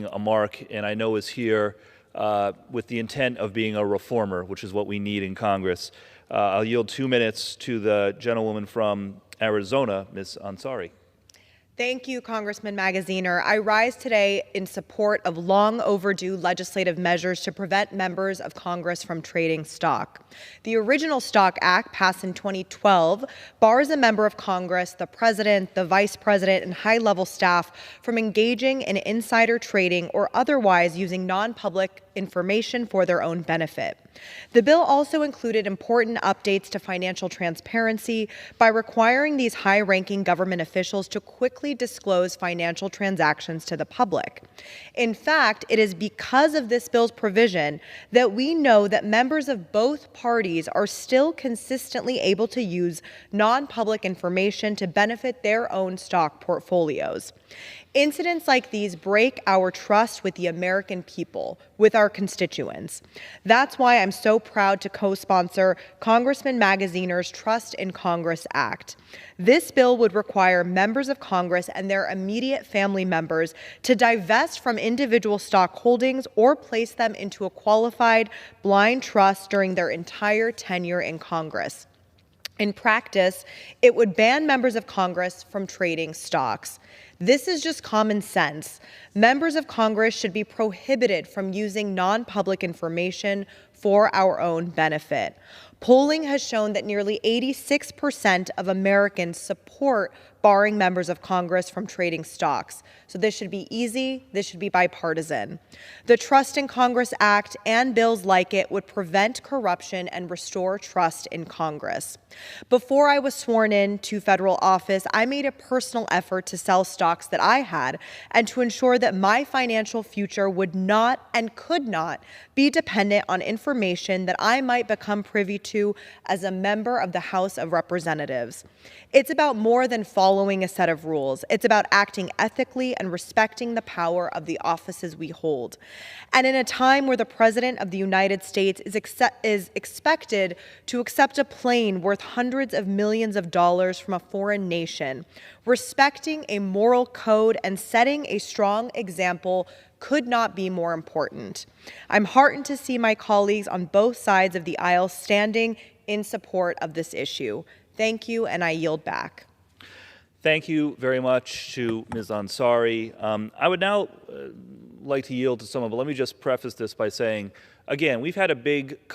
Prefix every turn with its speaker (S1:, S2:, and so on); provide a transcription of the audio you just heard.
S1: a mark, and I know is here with the intent of being a reformer, which is what we need in Congress. I'll yield 2 minutes to the gentlewoman from Arizona, Ms. Ansari.
S2: Thank you, Congressman Magaziner. I rise today in support of long overdue legislative measures to prevent members of Congress from trading stock. The original Stock Act, passed in 2012, bars a member of Congress, the president, the vice president, and high-level staff from engaging in insider trading or otherwise using non-public information for their own benefit. The bill also included important updates to financial transparency by requiring these high-ranking government officials to quickly disclose financial transactions to the public. In fact, it is because of this bill's provision that we know that members of both parties are still consistently able to use non-public information to benefit their own stock portfolios. Incidents like these break our trust with the American people, with our constituents. That's why I'm so proud to co-sponsor Congressman Magaziner's Trust in Congress Act. This bill would require members of Congress and their immediate family members to divest from individual stock holdings or place them into a qualified blind trust during their entire tenure in Congress. In practice, it would ban members of Congress from trading stocks. This is just common sense. Members of Congress should be prohibited from using non-public information for our own benefit. Polling has shown that nearly 86% of Americans support barring members of Congress from trading stocks. So this should be easy, this should be bipartisan. The Trust in Congress Act and bills like it would prevent corruption and restore trust in Congress. Before I was sworn in to federal office, I made a personal effort to sell stocks that I had and to ensure that my financial future would not and could not be dependent on information that I might become privy to as a member of the House of Representatives. It's about more than following a set of rules. It's about acting ethically and respecting the power of the offices we hold. And in a time where the President of the United States is expected to accept a plane worth hundreds of millions of dollars from a foreign nation, respecting a moral code and setting a strong example could not be more important. I'm heartened to see my colleagues on both sides of the aisle standing in support of this issue. Thank you, and I yield back.
S1: Thank you very much to Ms. Ansari. I would now like to yield to someone, but let me just preface this by saying, again, we've had a big